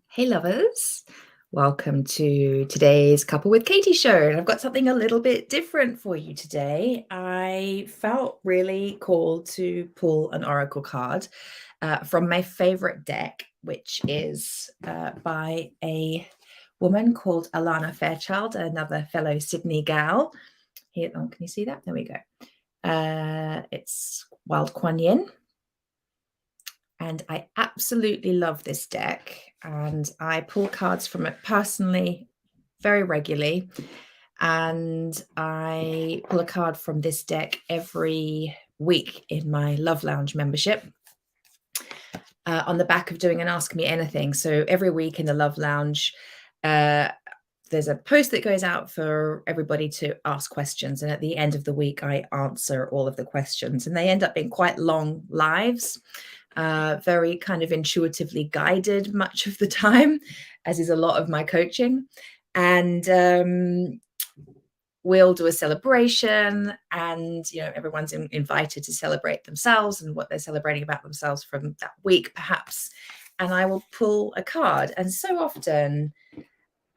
Hey lovers, welcome to today's Couple with Katie show. And I've got something a little bit different for you today. I felt really called to pull an oracle card from my favorite deck, which is by a woman called Alana Fairchild, another fellow Sydney gal. Here, can you see that? There we go. It's Wild Kuan Yin. And I absolutely love this deck, and I pull cards from it personally very regularly. And I pull a card from this deck every week in my Love Lounge membership on the back of doing an Ask Me Anything. So every week in the Love Lounge, there's a post that goes out for everybody to ask questions. And at the end of the week, I answer all of the questions. And they end up being quite long lives. Very kind of intuitively guided much of the time, as is a lot of my coaching. And we'll do a celebration, and everyone's invited to celebrate themselves and what they're celebrating about themselves from that week, perhaps. And I will pull a card, and so often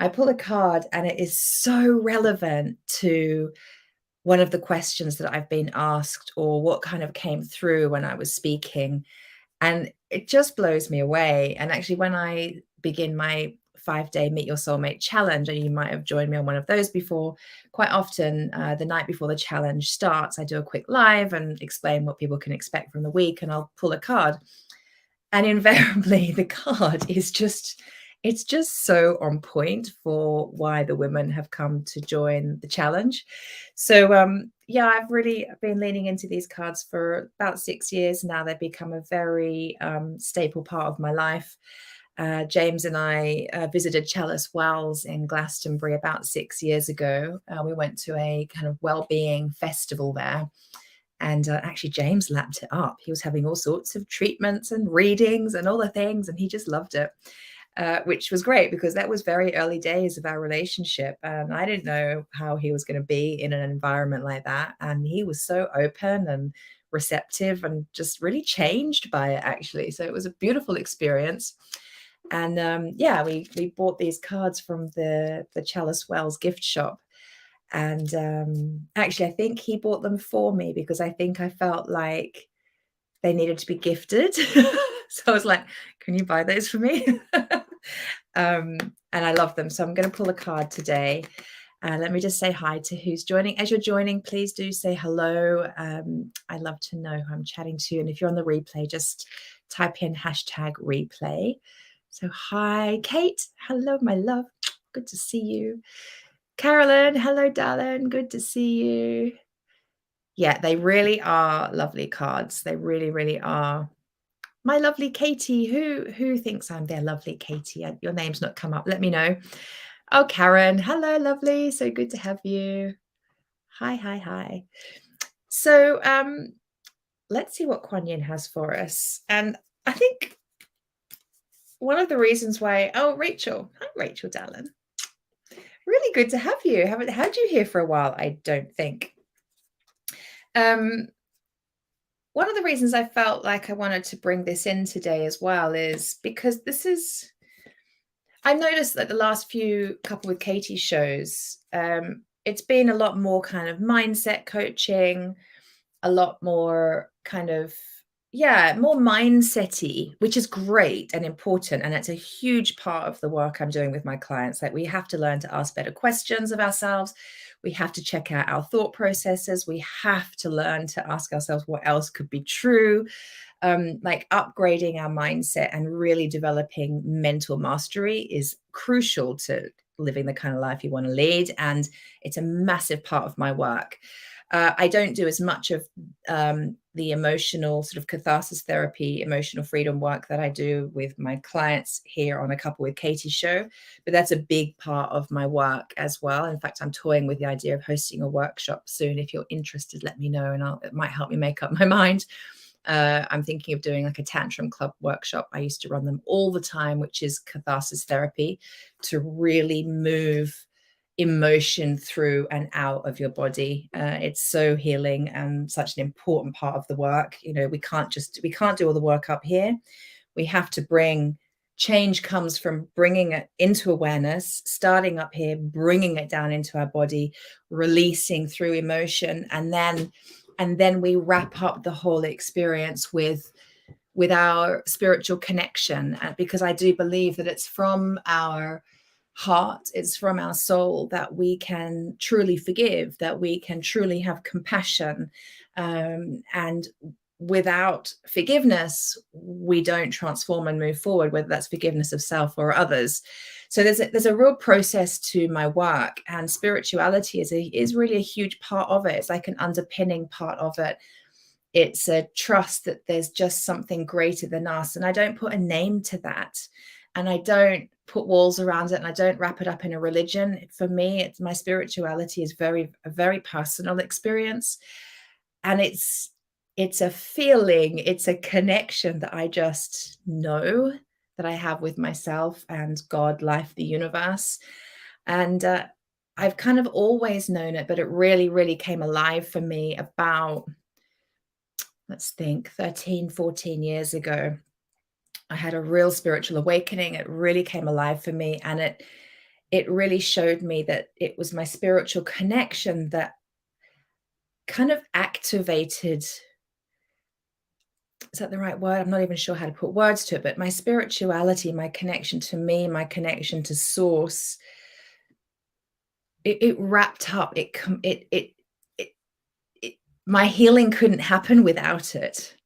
I pull a card and it is so relevant to one of the questions that I've been asked, or what kind of came through when I was speaking. And it just blows me away. And actually, when I begin my 5-day Meet Your Soulmate challenge, and you might have joined me on one of those before, quite often the night before the challenge starts, I do a quick live and explain what people can expect from the week, and I'll pull a card. And invariably, the card is it's just so on point for why the women have come to join the challenge. So I've really been leaning into these cards for about 6 years now. They've become a very staple part of my life. James and I visited Chalice Wells in Glastonbury about 6 years ago. We went to a kind of well-being festival there. And actually, James lapped it up. He was having all sorts of treatments and readings and all the things, and he just loved it. Which was great, because that was very early days of our relationship. And I didn't know how he was going to be in an environment like that. And he was so open and receptive and just really changed by it, actually. So it was a beautiful experience. And we bought these cards from the Chalice Wells gift shop. And actually, I think he bought them for me, because I think I felt like they needed to be gifted. So I was like, can you buy those for me? And I love them. So I'm going to pull a card today. Let me just say hi to who's joining. As you're joining, please do say hello. I love to know who I'm chatting to. And if you're on the replay, just type in #replay. So hi, Kate. Hello, my love. Good to see you. Carolyn. Hello, darling. Good to see you. Yeah, they really are lovely cards. They really, really are. My lovely Katie, who thinks I'm their lovely Katie? Your name's not come up. Let me know. Oh, Karen. Hello, lovely. So good to have you. Hi, hi, hi. So let's see what Kuan Yin has for us. And I think one of the reasons why, Rachel. Hi, Rachel, darling. Really good to have you. Haven't had you here for a while, I don't think. One of the reasons I felt like I wanted to bring this in today as well is because I noticed that the last few Couple with Katie shows, it's been a lot more kind of mindset coaching, a lot more kind of, more mindset-y, which is great and important. And it's a huge part of the work I'm doing with my clients. Like, we have to learn to ask better questions of ourselves. We have to check out our thought processes. We have to learn to ask ourselves what else could be true. Like, upgrading our mindset and really developing mental mastery is crucial to living the kind of life you want to lead. And it's a massive part of my work. I don't do as much of the emotional sort of catharsis therapy, emotional freedom work that I do with my clients here on a Couple with Katie show, but that's a big part of my work as well. In fact, I'm toying with the idea of hosting a workshop soon. If you're interested, let me know, and it might help me make up my mind. I'm thinking of doing like a tantrum club workshop. I used to run them all the time, which is catharsis therapy, to really move emotion through and out of your body. It's so healing and such an important part of the work. We can't do all the work up here. We have to bring change comes from bringing it into awareness, starting up here, bringing it down into our body, releasing through emotion, and then we wrap up the whole experience with our spiritual connection, because I do believe that it's from our heart, it's from our soul that we can truly forgive, that we can truly have compassion, and without forgiveness we don't transform and move forward, whether that's forgiveness of self or others. So there's a real process to my work, and spirituality is really a huge part of it. It's like an underpinning part of it. It's a trust that there's just something greater than us, and I don't put a name to that, and I don't put walls around it, and I don't wrap it up in a religion. For me, it's my spirituality is a very personal experience, and it's a feeling, it's a connection that I just know that I have with myself and God, life, the universe. And I've kind of always known it, but it really came alive for me about, let's think, 13, 14 years ago. I had a real spiritual awakening. It really came alive for me. And it really showed me that it was my spiritual connection that kind of activated, is that the right word? I'm not even sure how to put words to it, but my spirituality, my connection to me, my connection to source, it wrapped up. My healing couldn't happen without it.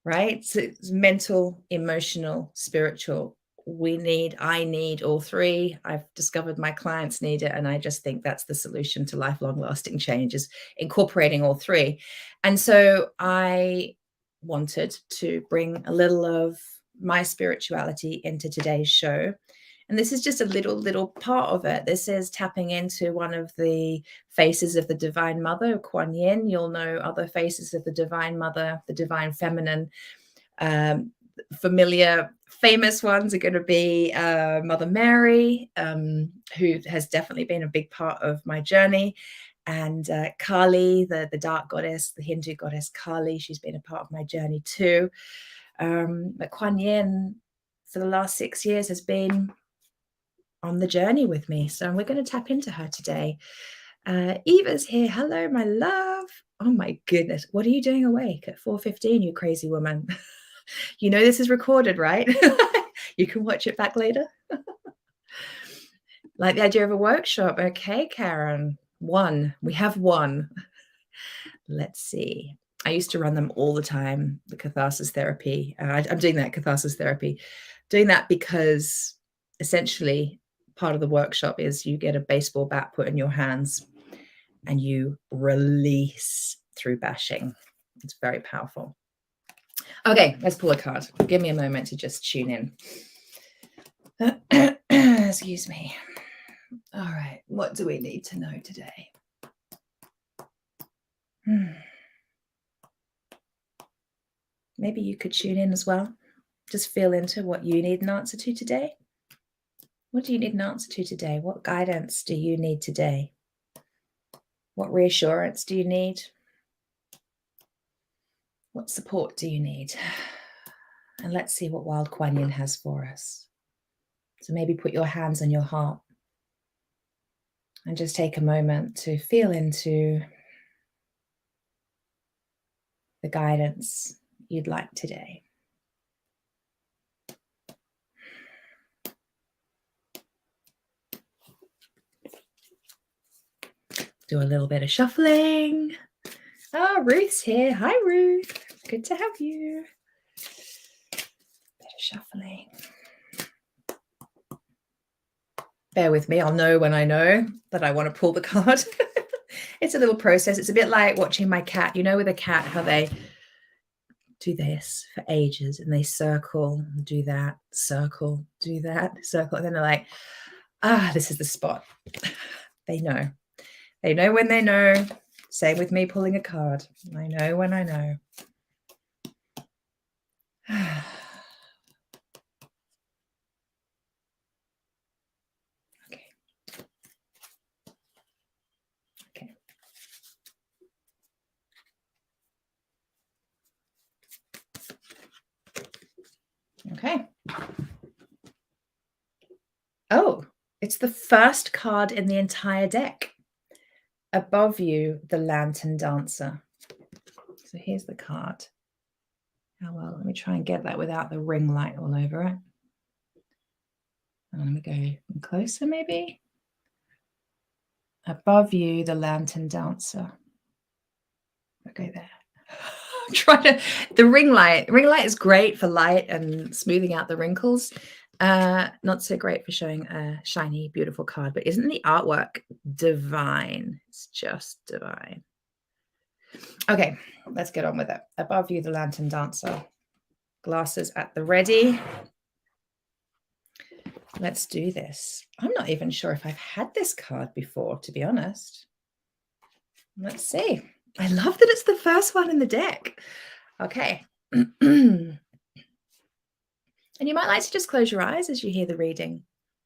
Right? So it's mental, emotional, spiritual. I need all three. I've discovered my clients need it. And I just think that's the solution to lifelong lasting change, is incorporating all three. And so I wanted to bring a little of my spirituality into today's show. And this is just a little part of it. This is tapping into one of the faces of the Divine Mother, Kuan Yin. You'll know other faces of the Divine Mother, the Divine Feminine. Familiar, famous ones are going to be Mother Mary, who has definitely been a big part of my journey, and Kali, the dark goddess, the Hindu goddess Kali. She's been a part of my journey too. But Kuan Yin, for the last 6 years, has been on the journey with me. So we're going to tap into her today. Eva's here. Hello, my love. Oh my goodness. What are you doing awake at 4:15, you crazy woman? You know this is recorded, right? You can watch it back later. Like the idea of a workshop. Okay, Karen. We have one. Let's see. I used to run them all the time, the catharsis therapy. I'm doing that catharsis therapy. Doing that because essentially part of the workshop is you get a baseball bat put in your hands and you release through bashing. It's very powerful. Okay, let's pull a card. Give me a moment to just tune in. Excuse me. All right, what do we need to know today? Maybe you could tune in as well. Just feel into what you need an answer to today. What do you need an answer to today? What guidance do you need today? What reassurance do you need? What support do you need? And let's see what Wild Kuan Yin has for us. So maybe put your hands on your heart and just take a moment to feel into the guidance you'd like today. Do a little bit of shuffling. Oh, Ruth's here. Hi, Ruth. Good to have you. Bit of shuffling. Bear with me. I'll know when I know that I want to pull the card. It's a little process. It's a bit like watching my cat. You know, with a cat, how they do this for ages and they circle, do that, circle, do that, circle. And then they're like, this is the spot. They know. They know when they know. Same with me pulling a card. I know when I know. Okay. It's the first card in the entire deck. Above you, the Lantern Dancer. So here's the card. Oh, well, let me try and get that without the ring light all over it. And let me go closer, maybe. Above you, the Lantern Dancer. Okay, there. The ring light. Ring light is great for light and smoothing out the wrinkles. Not so great for showing a shiny, beautiful card. But isn't the artwork divine? It's just divine. Okay, let's get on with it. Above you, the Lantern Dancer. Glasses at the ready. Let's do this. I'm not even sure if I've had this card before, to be honest. Let's see. I love that it's the first one in the deck. Okay. And you might like to just close your eyes as you hear the reading,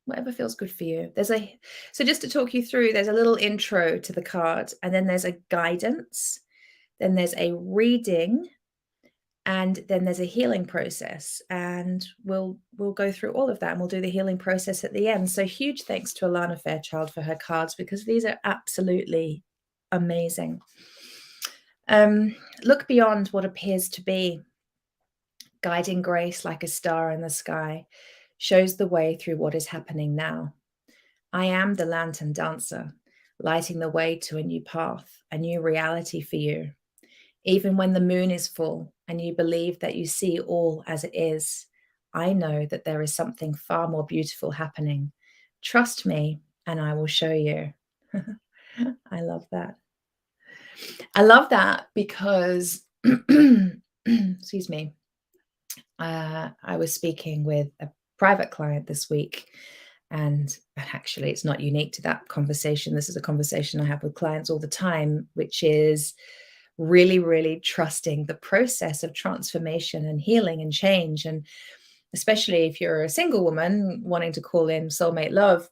whatever feels good for you. So just to talk you through, there's a little intro to the card, and then there's a guidance, then there's a reading, and then there's a healing process. And we'll go through all of that, and we'll do the healing process at the end. So huge thanks to Alana Fairchild for her cards, because these are absolutely amazing. Look beyond what appears to be. Guiding grace like a star in the sky shows the way through what is happening now. I am the Lantern Dancer, lighting the way to a new path, a new reality for you. Even when the moon is full and you believe that you see all as it is, I know that there is something far more beautiful happening. Trust me, and I will show you. I love that. I love that because, excuse me, I was speaking with a private client this week, and actually it's not unique to that conversation. This is a conversation I have with clients all the time, which is really, really trusting the process of transformation and healing and change. And especially if you're a single woman wanting to call in soulmate love,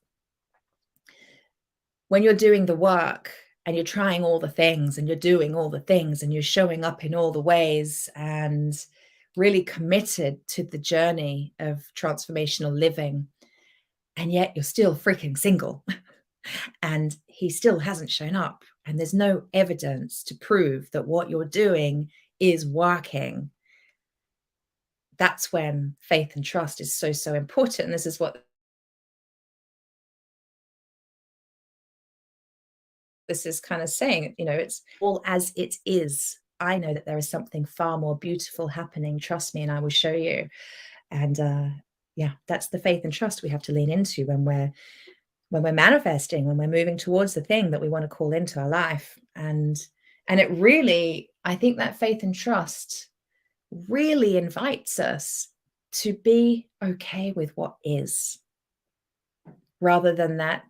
when you're doing the work and you're trying all the things and you're doing all the things and you're showing up in all the ways and really committed to the journey of transformational living, and yet you're still freaking single and he still hasn't shown up, and there's no evidence to prove that what you're doing is working, that's when faith and trust is so, so important. And this is what this is kind of saying, it's all as it is. I know that there is something far more beautiful happening. Trust me, and I will show you. And yeah, that's the faith and trust we have to lean into when we're manifesting, when we're moving towards the thing that we want to call into our life. And it really, I think that faith and trust really invites us to be okay with what is, rather than that,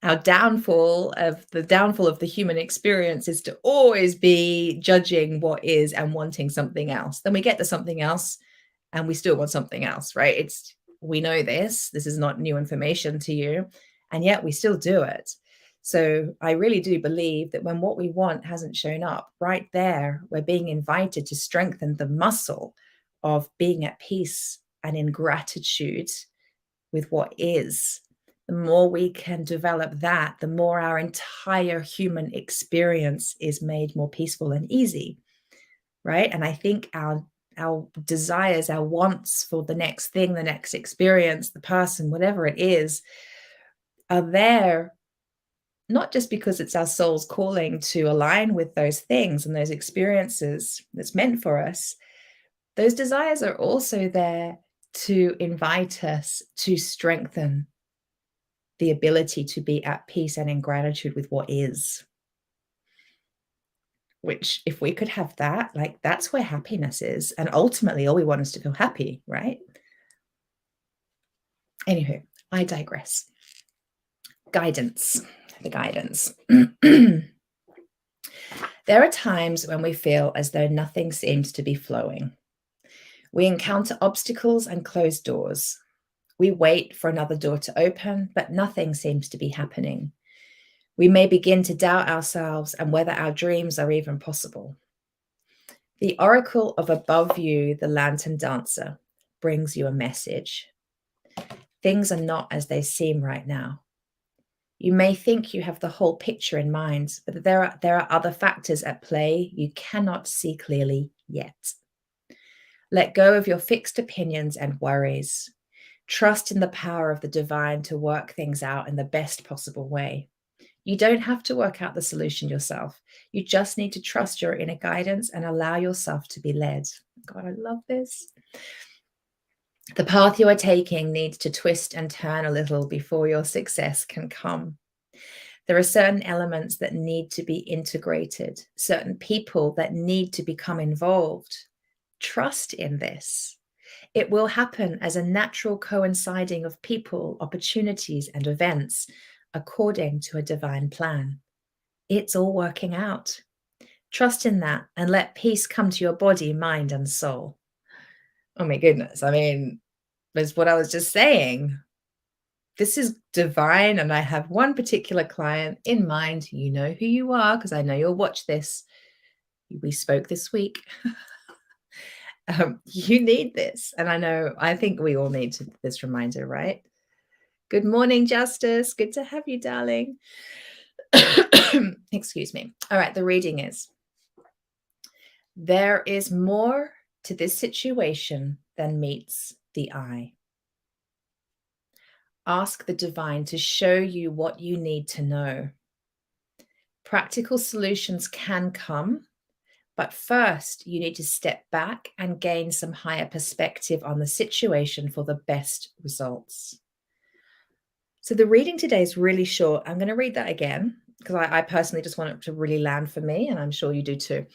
our downfall of the human experience is to always be judging what is and wanting something else. Then we get to something else and we still want something else, right? We know this is not new information to you, and yet we still do it. So I really do believe that when what we want hasn't shown up, right there, we're being invited to strengthen the muscle of being at peace and in gratitude with what is. The more we can develop that, the more our entire human experience is made more peaceful and easy, right? And I think our desires, our wants for the next thing, the next experience, the person, whatever it is, are there not just because it's our soul's calling to align with those things and those experiences that's meant for us. Those desires are also there to invite us to strengthen the ability to be at peace and in gratitude with what is. Which, if we could have that, that's where happiness is. And ultimately, all we want is to feel happy, right? Anywho, I digress. Guidance, the guidance. There are times when we feel as though nothing seems to be flowing. We encounter obstacles and closed doors. We wait for another door to open, but nothing seems to be happening. We may begin to doubt ourselves and whether our dreams are even possible. The oracle of above you, the Lantern Dancer, brings you a message. Things are not as they seem right now. You may think you have the whole picture in mind, but there are other factors at play you cannot see clearly yet. Let go of your fixed opinions and worries. Trust in the power of the divine to work things out in the best possible way. You don't have to work out the solution yourself. You just need to trust your inner guidance and allow yourself to be led. God, I love this. The path you are taking needs to twist and turn a little before your success can come. There are certain elements that need to be integrated, certain people that need to become involved. Trust in this. It will happen as a natural coinciding of people, opportunities, and events according to a divine plan. It's all working out. Trust in that and let peace come to your body, mind, and soul. Oh my goodness. I mean, that's what I was just saying. This is divine, and I have one particular client in mind. You know who you are because I know you'll watch this. We spoke this week. You need this. And I think we all need this reminder, right? Good morning, Justice. Good to have you, darling. Excuse me. All right, the reading is, there is more to this situation than meets the eye. Ask the divine to show you what you need to know. Practical solutions can come, but first you need to step back and gain some higher perspective on the situation for the best results. So the reading today is really short. I'm going to read that again because I personally just want it to really land for me, and I'm sure you do too.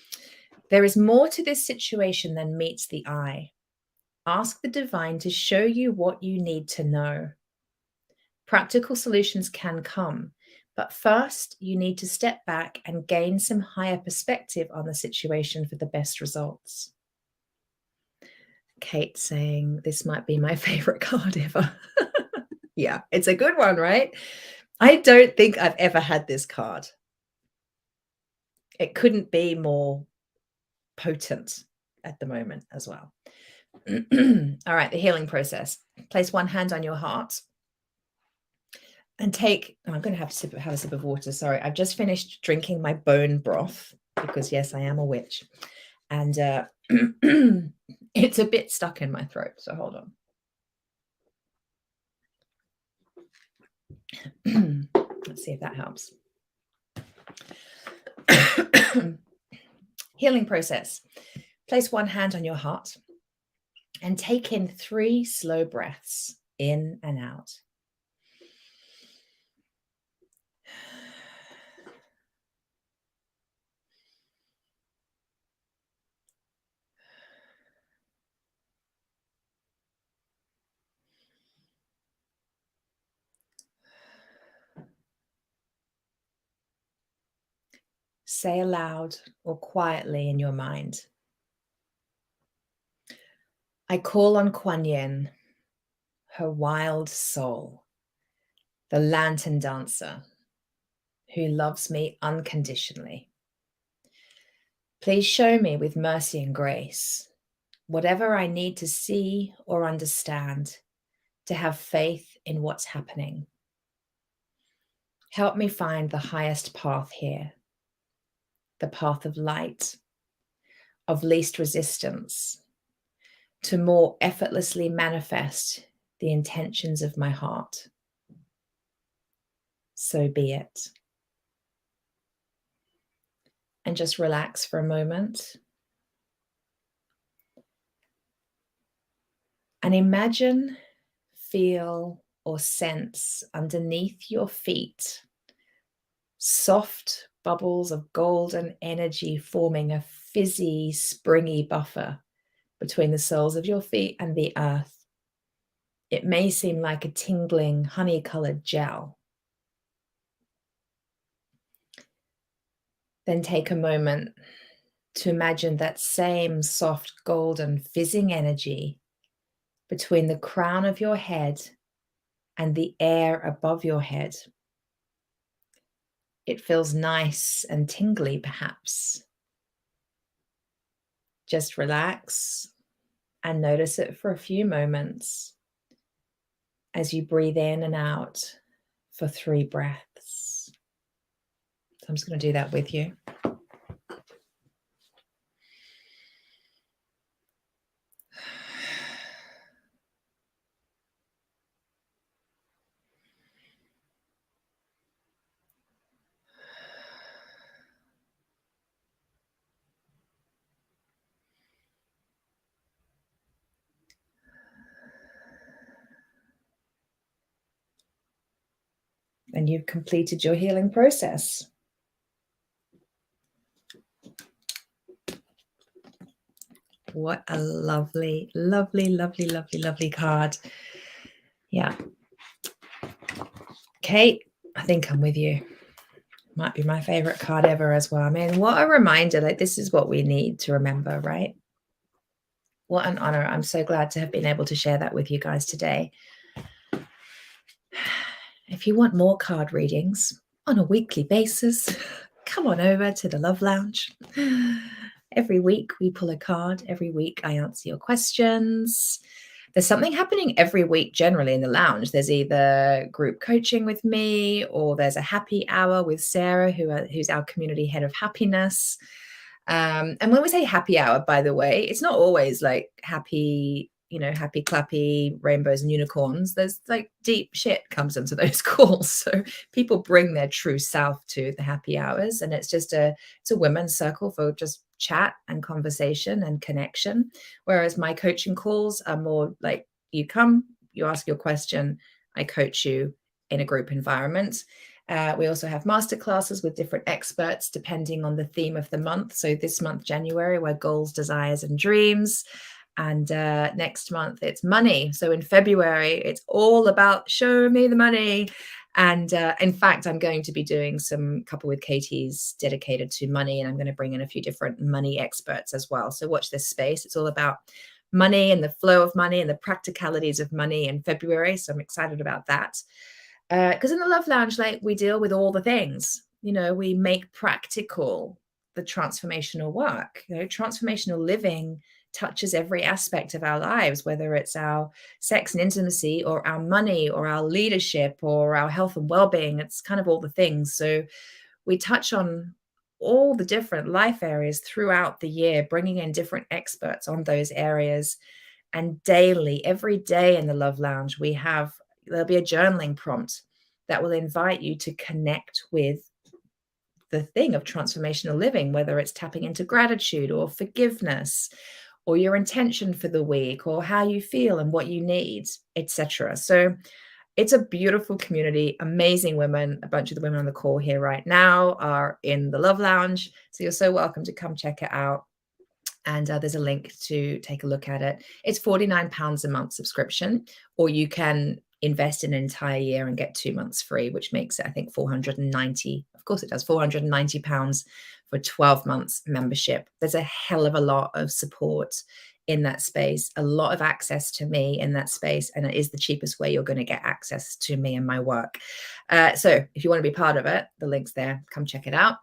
There is more to this situation than meets the eye. Ask the divine to show you what you need to know. Practical solutions can come, but first you need to step back and gain some higher perspective on the situation for the best results. Kate saying this might be my favorite card ever. Yeah, it's a good one, right? I don't think I've ever had this card. It couldn't be more potent at the moment as well. All right, the healing process. Place one hand on your heart and I'm going to have a sip of water. Sorry, I've just finished drinking my bone broth because, yes, I am a witch. And it's a bit stuck in my throat, so hold on. Let's see if that helps. Healing process. Place one hand on your heart and take in 3 slow breaths in and out. Say aloud or quietly in your mind, I call on Kuan Yin, her wild soul, the lantern dancer, who loves me unconditionally. Please show me with mercy and grace whatever I need to see or understand to have faith in what's happening. Help me find the highest path here, the path of light, of least resistance, to more effortlessly manifest the intentions of my heart. So be it. And just relax for a moment. And imagine, feel, or sense underneath your feet soft bubbles of golden energy forming a fizzy, springy buffer between the soles of your feet and the earth. It may seem like a tingling, honey-colored gel. Then take a moment to imagine that same soft, golden, fizzing energy between the crown of your head and the air above your head. It feels nice and tingly, perhaps. Just relax and notice it for a few moments as you breathe in and out for 3 breaths. So I'm just going to do that with you. And you've completed your healing process. What a lovely, lovely, lovely, lovely, lovely card. Yeah. Kate, I think I'm with you. Might be my favorite card ever as well. I mean, what a reminder. Like, this is what we need to remember, right? What an honor. I'm so glad to have been able to share that with you guys today. If you want more card readings on a weekly basis, come on over to the Love Lounge. Every week we pull a card. Every week I answer your questions. There's something happening every week generally in the lounge. There's either group coaching with me, or there's a happy hour with Sarah, who's our community head of happiness. And when we say happy hour, by the way, it's not always like happy, happy clappy rainbows and unicorns. There's like deep shit comes into those calls. So people bring their true self to the happy hours, and it's a women's circle for just chat and conversation and connection. Whereas my coaching calls are more like, you come, you ask your question, I coach you in a group environment. We also have masterclasses with different experts depending on the theme of the month. So this month, January, we're goals, desires, and dreams. And next month, it's money. So in February, it's all about show me the money. And in fact, I'm going to be doing some Couple with Katie's dedicated to money, and I'm going to bring in a few different money experts as well. So watch this space. It's all about money and the flow of money and the practicalities of money in February. So I'm excited about that. Because in the Love Lounge, like, we deal with all the things, we make practical the transformational work. Transformational living touches every aspect of our lives, whether it's our sex and intimacy, or our money, or our leadership, or our health and well-being. It's kind of all the things. So we touch on all the different life areas throughout the year, bringing in different experts on those areas. And daily, every day in the Love Lounge, there'll be a journaling prompt that will invite you to connect with the thing of transformational living, whether it's tapping into gratitude or forgiveness, or your intention for the week, or how you feel and what you need, etc. So it's a beautiful community, amazing women. A bunch of the women on the call here right now are in the Love Lounge. So you're so welcome to come check it out. And there's a link to take a look at it. It's £49 a month subscription, or you can invest in an entire year and get 2 months free, which makes it, I think, 490. Of course it does, £490 for 12 months membership. There's a hell of a lot of support in that space, a lot of access to me in that space, and it is the cheapest way you're going to get access to me and my work. So if you want to be part of it, the link's there. Come check it out.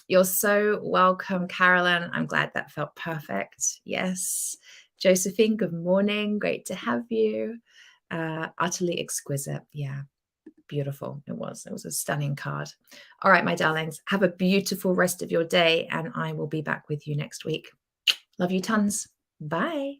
You're so welcome, Carolyn. I'm glad that felt perfect. Yes. Josephine, good morning. Great to have you. Utterly exquisite. Yeah. Beautiful. It was a stunning card. All right, my darlings, have a beautiful rest of your day, and I will be back with you next week. Love you tons. Bye.